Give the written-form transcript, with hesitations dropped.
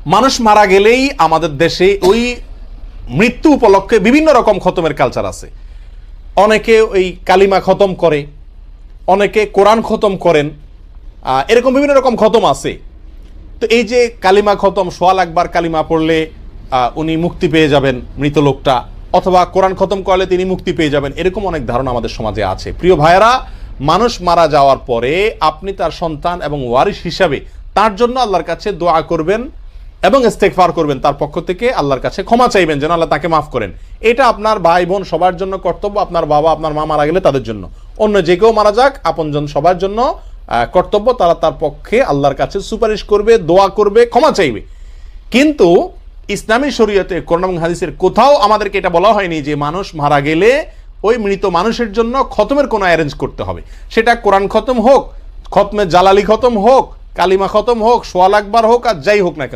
মানুষ মারা গেলেই আমাদের দেশে ওই মৃত্যু উপলক্ষে বিভিন্ন রকম খতমের কালচার আছে। অনেকে ওই কালিমা খতম করে, অনেকে কোরআন খতম করেন, এরকম বিভিন্ন রকম খতম আছে। তো এই যে কালিমা খতম, সোয়াল একবার কালিমা পড়লে উনি মুক্তি পেয়ে যাবেন মৃত লোকটা, অথবা কোরআন খতম করলে তিনি মুক্তি পেয়ে যাবেন, এরকম অনেক ধারণা আমাদের সমাজে আছে। প্রিয় ভাইয়েরা, মানুষ মারা যাওয়ার পরে আপনি তার সন্তান এবং ওয়ারিস হিসাবে তার জন্য আল্লাহর কাছে দোয়া করবেন এবং ইস্তেগফার করবেন, তার পক্ষ থেকে আল্লাহর কাছে ক্ষমা চাইবেন যেন আল্লাহ তাকে মাফ করেন। এটা আপনার ভাই বোন সবার জন্য কর্তব্য। আপনার বাবা আপনার মা মারা গেলে তাদের জন্য, অন্য যে কেউ মারা যাক, আপনজন সবার জন্য কর্তব্য তারা তার পক্ষে আল্লাহর কাছে সুপারিশ করবে, দোয়া করবে, ক্ষমা চাইবে। কিন্তু ইসলামী শরীয়তে কোরআন এবং হাদিসের কোথাও আমাদেরকে এটা বলা হয়নি যে মানুষ মারা গেলে ওই মৃত মানুষের জন্য খতমের কোনো অ্যারেঞ্জ করতে হবে। সেটা কোরআন খতম হোক, খতমে জালালি খতম হোক, কালিমা খতম হোক, সোয়াল আকবার হোক, আর যাই হোক না কেন।